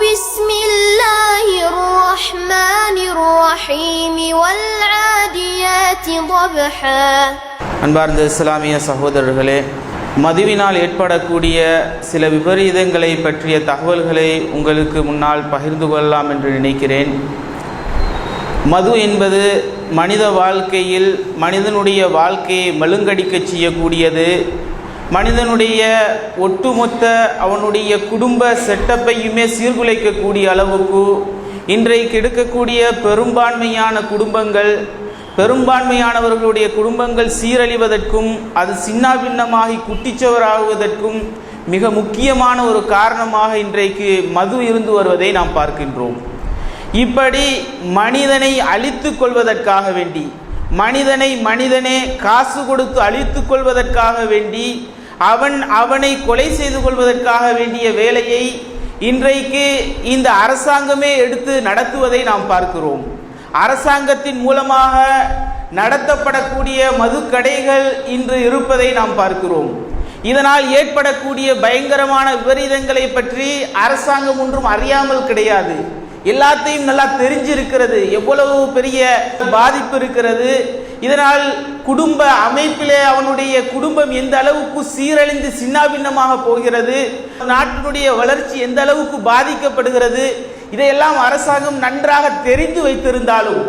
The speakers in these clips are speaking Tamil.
بسم الله الرحمن الرحيم والعاديات ضبحا. அன்பார்ந்த இஸ்லாமிய சகோதரர்களே, மதுவினால் ஏற்படக்கூடிய சில விபரீதங்களை பற்றிய தகவல்களை உங்களுக்கு முன்னால் பகிர்ந்து கொள்ளலாம் என்று நினைக்கிறேன். மது என்பது மனித வாழ்க்கையில் மனிதனுடைய வாழ்க்கையை மழுங்கடிக்க செய்யக்கூடியது. மனிதனுடைய ஒட்டுமொத்த அவனுடைய குடும்ப செட்டப்பையுமே சீர்குலைக்கக்கூடிய அளவுக்கு இன்றைக்கு எடுக்கக்கூடிய பெரும்பான்மையானவர்களுடைய குடும்பங்கள் சீரழிவதற்கும் அது சின்னாபின்னமாகி குட்டிச்சவராகுவதற்கும் மிக முக்கியமான ஒரு காரணமாக இன்றைக்கு மது இருந்து வருவதை நாம் பார்க்கின்றோம். இப்படி மனிதனை அழித்து கொள்வதற்காக வேண்டி, மனிதனே காசு கொடுத்து அழித்து கொள்வதற்காக வேண்டி, அவனை கொலை செய்து கொள்வதற்காக வேண்டிய வேலையை இன்றைக்கு இந்த அரசாங்கமே எடுத்து நடத்துவதை நாம் பார்க்கிறோம். அரசாங்கத்தின் மூலமாக நடத்தப்படக்கூடிய மது கடைகள் இன்று இருப்பதை நாம் பார்க்கிறோம். இதனால் ஏற்படக்கூடிய பயங்கரமான விபரீதங்களை பற்றி அரசாங்கம் ஒன்றும் அறியாமல் கிடையாது. எல்லாத்தையும் நல்லா தெரிஞ்சிருக்கிறது, எவ்வளவு பெரிய பாதிப்பு இருக்கிறது. இதனால் குடும்ப அமைப்பிலே அவனுடைய குடும்பம் எந்த அளவுக்கு சீரழிந்து சின்னாபின்னமாக போகிறது, நாட்டினுடைய வளர்ச்சி எந்த அளவுக்கு பாதிக்கப்படுகிறது, இதையெல்லாம் அரசாங்கம் நன்றாக தெரிந்து வைத்திருந்தாலும்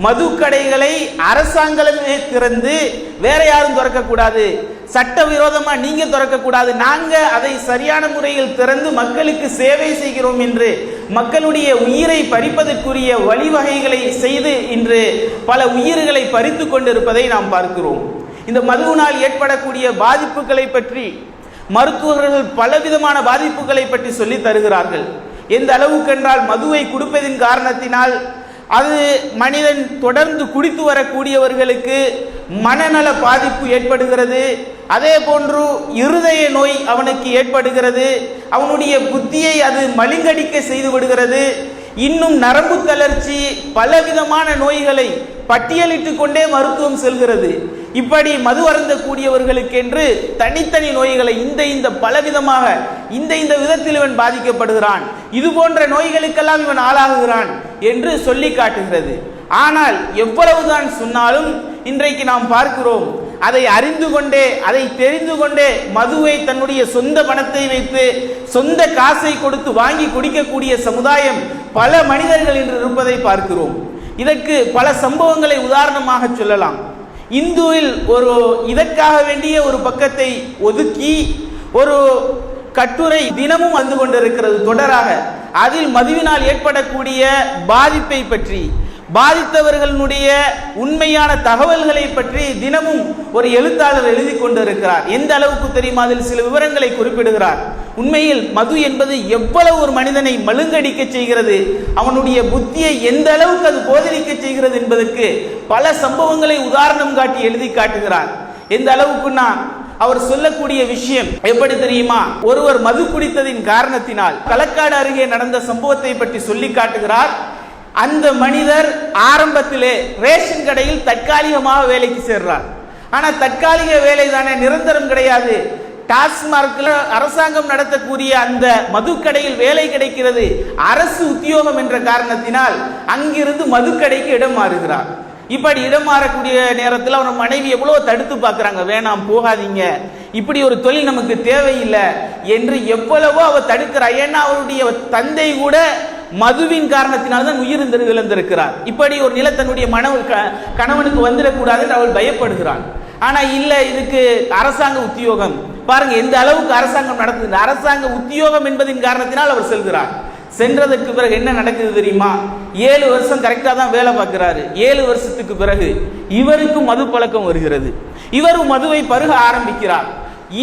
மது கடைகளை அரசாங்கமே திறந்து வேற யாரும் திறக்கக்கூடாது, சட்டவிரோதமாக நீங்க திறக்கக்கூடாது, நாங்க அதை சரியான முறையில் திறந்து மக்களுக்கு சேவை செய்கிறோம் என்று மக்களுடைய உயிரை பறிப்பதற்குரிய வழிவகைகளை செய்து இன்று பல உயிர்களை பறித்து கொண்டிருப்பதை நாம் பார்க்கிறோம். இந்த மதுவினால் ஏற்படக்கூடிய பாதிப்புகளை பற்றி மருத்துவர்கள் பலவிதமான பாதிப்புகளை பற்றி சொல்லி தருகிறார்கள். எந்த அளவுக்கு என்றால், மதுவை குடிப்பதின் காரணத்தினால் அது மனிதன் தொடர்ந்து குடித்து வரக்கூடியவர்களுக்கு மனநல பாதிப்பு ஏற்படுகிறது. அதே போன்று இருதய நோய் அவனுக்கு ஏற்படுகிறது. அவனுடைய புத்தியை அது மழுங்கடிக்க செய்து விடுகிறது. இன்னும் நரம்பு தளர்ச்சி, பலவிதமான நோய்களை பட்டியலிட்டு கொண்டே மருத்துவம் செல்கிறது. இப்படி மது அருந்தக்கூடியவர்களுக்கென்று தனித்தனி நோய்களை இந்த பலவிதமாக இந்த விதத்தில் இவன் பாதிக்கப்படுகிறான், இது போன்ற நோய்களுக்கெல்லாம் இவன் ஆளாகுகிறான் என்று சொல்லி காட்டுகிறது. ஆனால் எவ்வளவுதான் சொன்னாலும் இன்றைக்கு நாம் பார்க்கிறோம், அதை அறிந்து கொண்டே, அதை தெரிந்து கொண்டே மதுவை தன்னுடைய சொந்த பணத்தை வைத்து சொந்த காசை கொடுத்து வாங்கி குடிக்கக்கூடிய சமுதாயம் பல மனிதர்கள் இன்று இருப்பதை பார்க்கிறோம். இதற்கு பல சம்பவங்களை உதாரணமாக சொல்லலாம். இந்துவில் இதற்காக வேண்டிய ஒரு பக்கத்தை ஒதுக்கி ஒரு கட்டுரை தினமும் வந்து கொண்டிருக்கிறது தொடராக. அதில் மதுவினால் ஏற்படக்கூடிய பாதிப்பை பற்றி, பாதித்தவர்களுடைய உண்மையான தகவல்களை பற்றி தினமும் ஒரு எழுத்தாளர் எழுதி கொண்டிருக்கிறார். எந்த அளவுக்கு தெரியுமா? அதில் சில விவரங்களை குறிப்பிடுகிறார். உண்மையில் மது என்பது எவ்வளவு ஒரு மனிதனை மழுங்கடிக்க செய்கிறது, அவனுடைய புத்தியை எந்த அளவுக்கு அது போதரிக்க செய்கிறது என்பதற்கு பல சம்பவங்களை உதாரணம் காட்டி எழுதி காட்டுகிறார். எந்த அளவுக்குன்னா, அவர் சொல்லக்கூடிய விஷயம் எப்படி தெரியுமா? ஒருவர் மது குடித்ததின் காரணத்தினால் களக்காடு அருகே நடந்த சம்பவத்தை பற்றி சொல்லி காட்டுகிறார். அந்த மனிதர் ஆரம்பத்திலே ரேஷன் கடையில் தற்காலிகமாக வேலைக்கு சேர்றார். ஆனால் தற்காலிக வேலை தானே, நிரந்தரம் கிடையாது. டாஸ்மார்க்ல அரசாங்கம் நடத்தக்கூடிய அந்த மதுக்கடையில் வேலை கிடைக்கிறது, அரசு உத்தியோகம் என்ற காரணத்தினால் அங்கிருந்து மதுக்கடைக்கு இடம் மாறுகிறார். இப்படி இடம் மாறக்கூடிய நேரத்தில் அவன் மனைவி எவ்வளவு தடுத்து பார்க்குறாங்க, வேணாம் போகாதீங்க, இப்படி ஒரு தொழில் நமக்கு தேவையில்லை என்று எவ்வளவோ அவர் தடுக்கிறார். ஏன்னா அவருடைய தந்தை கூட மதுவின் காரணத்தினால்தான் உயிர் இழந்திருக்கிறார். இப்படி ஒரு நிலை தன்னுடைய கணவனுக்கு வந்துடக்கூடாது என்று அவள் பயப்படுகிறாள். ஆனா இல்ல, இதுக்கு அரசாங்க உத்தியோகம், பாருங்க எந்த அளவுக்கு அரசாங்கம் நடக்குது. அரசாங்க உத்தியோகம் என்பதின் காரணத்தினால் அவர் செல்கிறார். சென்றதற்கு பிறகு என்ன நடக்குது தெரியுமா? 7 வருஷம் கரெக்டா தான் வேலை பார்க்கிறாரு. 7 வருஷத்துக்கு பிறகு இவருக்கு மது பழக்கம் வருகிறது. இவரும் மதுவை பருக ஆரம்பிக்கிறார்.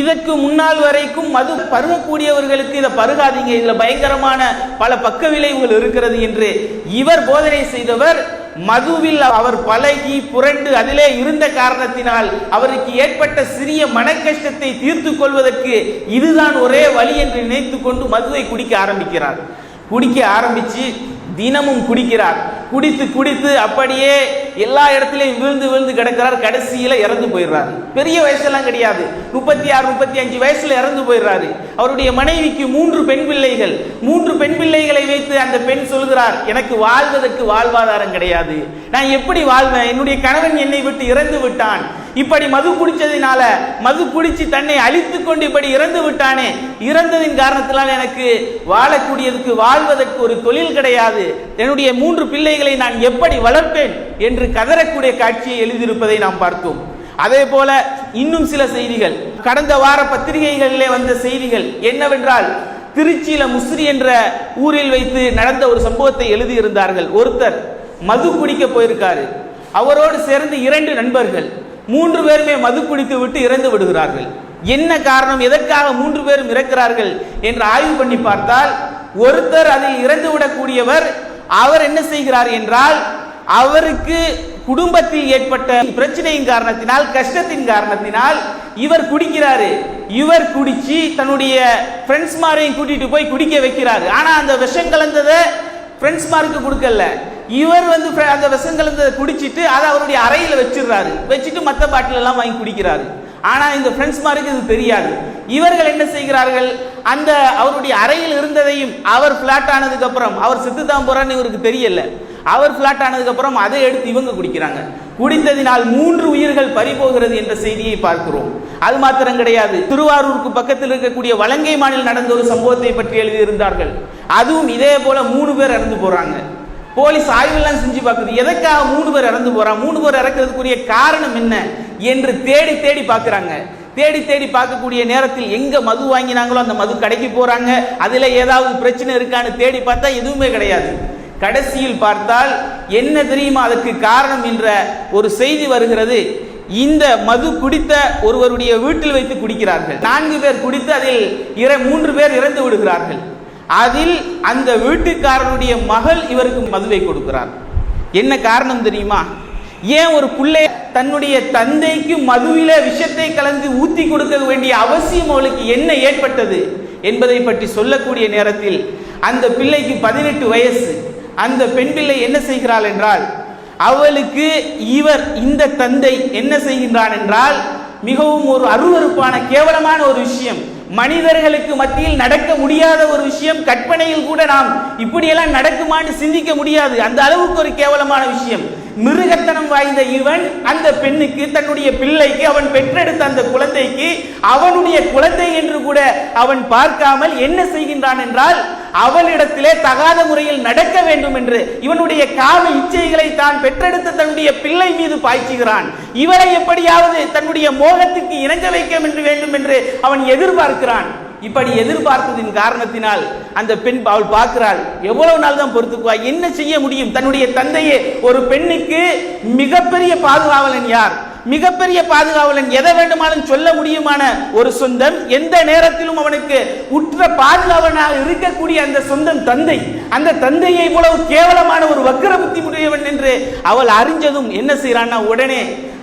இதற்கு முன்னால் வரைக்கும் மது பருகக்கூடியவர்களுக்கு இதை பருகாதீங்க, இதுல பயங்கரமான பல பக்க விளைவுகள் இருக்கிறது என்று இவர் போதனை செய்தவர். மதுவில் அவர் பழகி புரண்டு அதிலே இருந்த காரணத்தினால் அவருக்கு ஏற்பட்ட சிறிய மன கஷ்டத்தை தீர்த்து கொள்வதற்கு இதுதான் ஒரே வழி என்று நினைத்து கொண்டு மதுவை குடிக்க ஆரம்பிக்கிறார். குடிக்க ஆரம்பிச்சு தினமும் குடிக்கிறார். குடித்து குடித்து அப்படியே எல்லா இடத்திலையும் விழுந்து விழுந்து கிடக்கிறார். கடைசியில இறந்து போயிடுறாரு. பெரிய வயசெல்லாம் கிடையாது, 36 35 வயசுல இறந்து போயிடுறாரு. அவருடைய மனைவிக்கு 3 பெண் பிள்ளைகள். 3 பெண் பிள்ளைகளை வைத்து அந்த பெண் சொல்கிறார், எனக்கு வாழ்வதற்கு வாழ்வாதாரம் கிடையாது, நான் எப்படி வாழ்வேன், என்னுடைய கணவன் என்னை விட்டு இறந்து விட்டான், இப்படி மது குடிச்சதினால மது குடிச்சு தன்னை அழித்துக் கொண்டு இப்படி இறந்து விட்டானே, இறந்ததின் காரணத்தினால் எனக்கு வாழக்கூடியதுக்கு வாழ்வதற்கு ஒரு தொழில் கிடையாது, என்னுடைய 3 பிள்ளைகளை நான் எப்படி வளர்ப்பேன் என்று கதறக்கூடிய காட்சியை எழுதியிருப்பதை நாம் பார்த்தோம். அதே போல இன்னும் சில செய்திகள், கடந்த வார பத்திரிகைகளிலே வந்த செய்திகள் என்னவென்றால், திருச்சியில முசிறி என்ற ஊரில் வைத்து நடந்த ஒரு சம்பவத்தை எழுதியிருந்தார்கள். ஒருத்தர் மது குடிக்க போயிருக்காரு, அவரோடு சேர்ந்து 2 நண்பர்கள், 3 பேருமே மது குடித்து விட்டு இறந்து விடுகிறார்கள். என்ன காரணம், எதற்காக 3 பேரும் இறக்கிறார்கள் என்று ஆய்வு பண்ணி பார்த்தால், ஒருத்தர் அதில் இறந்து விடக்கூடியவர் அவர் என்ன செய்கிறார் என்றால், அவருக்கு குடும்பத்தில் ஏற்பட்ட பிரச்சனையின் காரணத்தினால், கஷ்டத்தின் காரணத்தினால் இவர் குடிக்கிறாரு. இவர் குடிச்சு தன்னுடைய ஃப்ரெண்ட்ஸ் மாரையும் கூட்டிட்டு போய் குடிக்க வைக்கிறாரு. ஆனா அந்த விஷம் கலந்ததை ஃப்ரெண்ட்ஸ் மாருக்கு கொடுக்கல, இவர் அந்த விஷம் கலந்ததை குடிச்சிட்டு அதை அவருடைய அறையில வச்சிடுறாரு. வச்சுட்டு மற்ற பாட்டில் எல்லாம் வாங்கி குடிக்கிறாரு. ஆனா இந்த ஃப்ரெண்ட்ஸ் மாருக்கு இது தெரியாது. இவர்கள் என்ன செய்கிறார்கள், அந்த அவருடைய அறையில் இருந்ததையும், அவர் பிளாட் ஆனதுக்கு அப்புறம், அவர் செத்து தான் போறான்னு இவருக்கு தெரியல, அவர் பிளாட் ஆனதுக்கு அப்புறம் அதை எடுத்து இவங்க குடிக்கிறாங்க. குடித்ததினால் 3 உயிர்கள் பறிபோகிறது என்ற செய்தியை பார்க்கிறோம். அது மாத்திரம் கிடையாது, திருவாரூருக்கு பக்கத்தில் இருக்கக்கூடிய வலங்கைமானில் நடந்த ஒரு சம்பவத்தை பற்றி எழுதியிருந்தார்கள். அதுவும் இதே போல 3 பேர் இறந்து போறாங்க. போலீஸ் ஆய்வெல்லாம் செஞ்சு பார்க்குது, எதற்காக 3 பேர் இறந்து போறாங்க, 3 பேர் இறக்கிறதுக்குரிய காரணம் என்ன என்று தேடி தேடி பார்க்கிறாங்க. தேடி தேடி பார்க்கக்கூடிய நேரத்தில் எங்க மது வாங்கினாங்களோ அந்த மது கடைக்கு போறாங்க. அதுல ஏதாவது பிரச்சனை இருக்கான்னு தேடி பார்த்தா எதுவுமே கிடையாது. கடைசியில் பார்த்தால் என்ன தெரியுமா அதற்கு காரணம் என்ற ஒரு செய்தி வருகிறது. இந்த மது குடித்த ஒருவருடைய வீட்டில் வைத்து குடிக்கிறார்கள். 4 பேர் குடித்து அதில் 3 பேர் இறந்து விடுகிறார்கள். அதில் அந்த வீட்டுக்காரருடைய மகள் இவருக்கு மதுவை கொடுக்கிறார். என்ன காரணம் தெரியுமா, ஏன் ஒரு பிள்ளை தன்னுடைய தந்தைக்கு மதுவில விஷத்தை கலந்து ஊத்தி கொடுக்க வேண்டிய அவசியம் அவளுக்கு என்ன ஏற்பட்டது என்பதை பற்றி சொல்லக்கூடிய நேரத்தில், அந்த பிள்ளைக்கு 18 வயசு. அந்த பெண் பிள்ளை என்ன செய்கிறாள் என்றால், அவளுக்கு இந்த தந்தை என்ன செய்கின்றான் என்றால், மிகவும் ஒரு அருவருப்பான கேவலமான ஒரு விஷயம், மனிதர்களுக்கு மத்தியில் நடக்க முடியாத ஒரு விஷயம், கற்பனையில் கூட நாம் இப்படியெல்லாம் நடக்குமான்னு சிந்திக்க முடியாது, அந்த அளவுக்கு ஒரு கேவலமான விஷயம். மிருகத்தனம் வாய்ந்த இவன் அந்த பெண்ணுக்கு, தன்னுடைய பிள்ளைக்கு, அவன் பெற்றெடுத்த அந்த குழந்தைக்கு அவனுடைய குழந்தை என்று கூட அவன் பார்க்காமல் என்ன செய்கின்றான் என்றால், அவளிடத்திலே தகாத முறையில் நடக்க வேண்டும் என்று இவனுடைய காம இச்சைகளை தான் பெற்றெடுத்த தன்னுடைய பிள்ளை மீது பாய்ச்சுகிறான். இவரை எப்படியாவது தன்னுடைய மோகத்துக்கு இணங்க வைக்க வேண்டும் என்று அவன் எதிர்பார்க்கிறான். இப்படி எதிர்பார்த்ததின் காரணத்தினால் அந்த பெண் அவள் பார்க்கிறாள், எவ்வளவு நாள் தான் பொறுத்துக்குவா, என்ன செய்ய முடியும், தன்னுடைய தந்தையே. ஒரு பெண்ணுக்கு மிகப்பெரிய பாதுகாவலன் யார், மிகப்பெரிய பாதுகாவலன் எதை வேண்டுமானும் சொல்ல முடியுமான ஒரு சொந்தம், எந்த நேரத்திலும் அவனுக்கு உற்ற பாதுகாவலனாக இருக்கக்கூடிய அந்த சொந்தம் தந்தை. அந்த தந்தையை இவ்வளவு கேவலமான ஒரு வக்கர புத்தி உடையவன் என்று அவள் அறிஞ்சதும் என்ன செய்யறான்னா, உடனே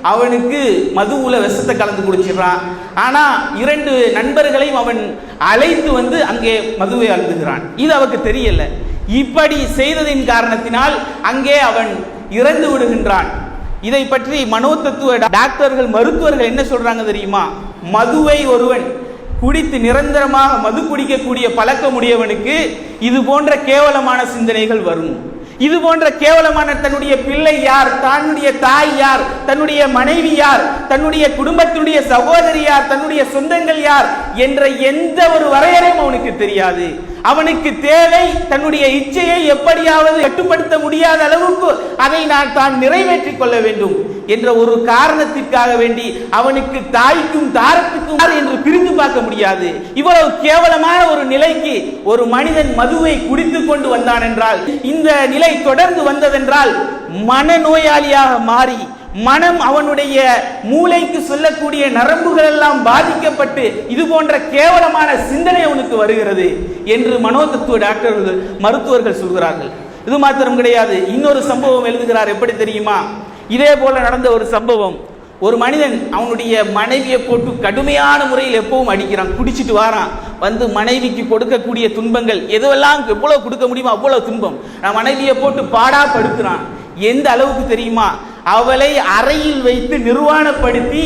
அவனுக்கு மதுவுல விஷத்தை கலந்து குடிச்சிடறான். ஆனா 2 நண்பர்களையும் அவன் அழைத்து அங்கே மதுவை அருந்துகிறான். இது அவனுக்கு தெரியல. இப்படி செய்ததின் காரணத்தினால் அங்கே அவன் இறந்து விடுகின்றான். இதை பற்றி மனோதத்துவ டாக்டர்கள், மருத்துவர்கள் என்ன சொல்றாங்க தெரியுமா, மதுவை ஒருவன் குடித்து நிரந்தரமாக மது குடிக்கக்கூடிய பழக்கமுடையவனுக்கு இது போன்ற கேவலமான சிந்தனைகள் வரும். இது போன்ற கேவலமான தன்னுடைய பிள்ளை யார், தன்னுடைய தாய் யார், தன்னுடைய மனைவி யார், தன்னுடைய குடும்பத்தினுடைய சகோதரி யார், தன்னுடைய சொந்தங்கள் யார் என்ற எந்த ஒரு வரையறையும் அவனுக்கு தெரியாது. அவனுக்கு தேவை தன்னுடைய இச்சையை எப்படியாவது கட்டுப்படுத்த முடியாத அளவுக்கு அதை தான் நிறைவேற்றிக் கொள்ள வேண்டும் என்ற ஒரு காரணத்திற்காக வேண்டி அவனுக்கு தாய்க்கும் தாரத்துக்கும் என்று பிரிந்து பார்க்க முடியாது. இவ்வளவு கேவலமான ஒரு நிலைக்கு ஒரு மனிதன் மதுவை குடித்துக் கொண்டு வந்தான் என்றால், இந்த நிலை தொடர்ந்து வந்ததென்றால் மனநோயாளியாக மாறி மனம் அவனுடைய மூளைக்கு சொல்லக்கூடிய நரம்புகள் எல்லாம் பாதிக்கப்பட்டு இது போன்ற கேவலமான சிந்தனை அவனுக்கு வருகிறது என்று மனோதத்துவ டாக்டர்கள், மருத்துவர்கள் சொல்கிறார்கள். இது மாத்திரம் கிடையாது, இன்னொரு சம்பவம் எழுதுகிறார். எப்படி தெரியுமா, இதே போல நடந்த ஒரு சம்பவம். ஒரு மனிதன் அவனுடைய மனைவியை போட்டு கடுமையான முறையில் எப்பவும் அடிக்கிறான், குடிச்சிட்டு வாரான். வந்து மனைவிக்கு கொடுக்கக்கூடிய துன்பங்கள் எதுவெல்லாம் எவ்வளவு கொடுக்க முடியுமோ அவ்வளவு துன்பம். நான் மனைவியை போட்டு பாடா படுத்துறான். எந்த அளவுக்கு தெரியுமா? அவளை அறையில் வைத்து நிர்வாணப்படுத்தி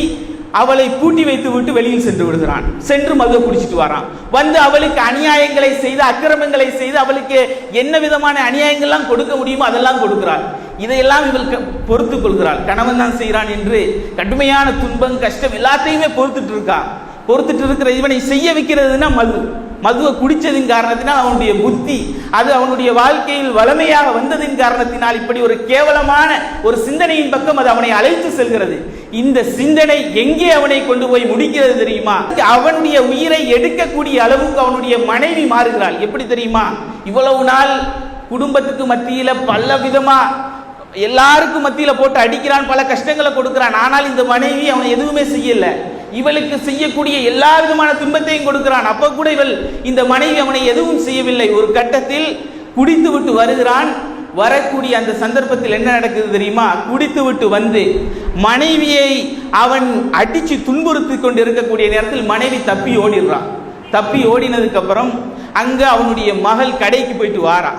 அவளை பூட்டி வைத்து விட்டு வெளியில் சென்று விடுகிறான். சென்று மதுவை குடிச்சிட்டு வரான். வந்து அவளுக்கு அநியாயங்களை செய்து அக்கிரமங்களை செய்து அவளுக்கு என்ன விதமான அநியாயங்கள்லாம் கொடுக்க முடியுமோ அதெல்லாம் கொடுக்கிறாள். இதையெல்லாம் இவள் பொறுத்துக் கொள்கிறாள். கணவன் தான் செய்கிறான் என்று கடுமையான துன்பம் கஷ்டம் எல்லாத்தையுமே பொறுத்துட்டு இருக்கா. பொறுத்துட்டு இருக்கிற இவனை செய்ய வைக்கிறதுனா மதுவை குடிச்சதின் காரணத்தினால் அவனுடைய புத்தி அது அவனுடைய வாழ்க்கையில் வளமையாக வந்ததின் காரணத்தினால் இப்படி ஒரு கேவலமான ஒரு சிந்தனையின் பக்கம் அது அவனை அழைத்து செல்கிறது. இந்த சிந்தனை எங்கே அவனை கொண்டு போய் முடிக்கிறது தெரியுமா? அவனுடைய உயிரை எடுக்கக்கூடிய அளவுக்கு அவனுடைய மனைவி மாறுகிறாள். எப்படி தெரியுமா? இவ்வளவு நாள் குடும்பத்துக்கு மத்தியில பல விதமா எல்லாருக்கும் மத்தியில போட்டு அடிக்கிறான், பல கஷ்டங்களை கொடுக்கிறான். ஆனால் இந்த மனைவி அவனை எதுவுமே செய்யல. இவளுக்கு செய்யக்கூடிய எல்லா விதமான துன்பத்தையும் கொடுக்கிறான். அப்ப கூட இவள் இந்த மனைவி அவனை எதுவும் செய்யவில்லை. ஒரு கட்டத்தில் குடித்து விட்டு வருகிறான். வரக்கூடிய அந்த சந்தர்ப்பத்தில் என்ன நடக்குது தெரியுமா? குடித்து விட்டு வந்து மனைவியை அவன் அடிச்சு துன்புறுத்தி கொண்டு இருக்கக்கூடிய நேரத்தில் மனைவி தப்பி ஓடிடுறான். தப்பி ஓடினதுக்கு அப்புறம் அங்க அவனுடைய மகள் கடைக்கு போயிட்டு வாரா.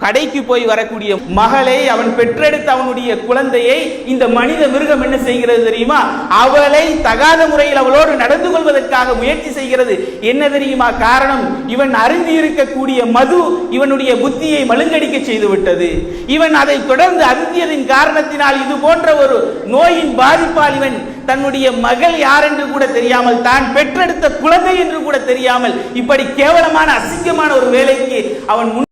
கடைக்கு போய் வரக்கூடிய மகளை அவன் பெற்றெடுத்த அவனுடைய குழந்தையை இந்த மனித மிருகம் என்ன செய்கிறது தெரியுமா? அவளை தகாத முறையில் அவளோடு நடந்து கொள்வதற்காக முயற்சி செய்கிறது. என்ன தெரியுமா காரணம்? இவன் அருந்தி இருக்கக்கூடிய மது இவனுடைய புத்தியை மழுங்கடிக்க செய்து விட்டது. இவன் அதை தொடர்ந்து அருந்தியதின் காரணத்தினால் இது போன்ற ஒரு நோயின் பாதிப்பால் இவன் தன்னுடைய மகள் யார் என்று கூட தெரியாமல், தான் பெற்றெடுத்த குழந்தை என்று கூட தெரியாமல் இப்படி கேவலமான அசிங்கமான ஒரு வேலைக்கு அவன்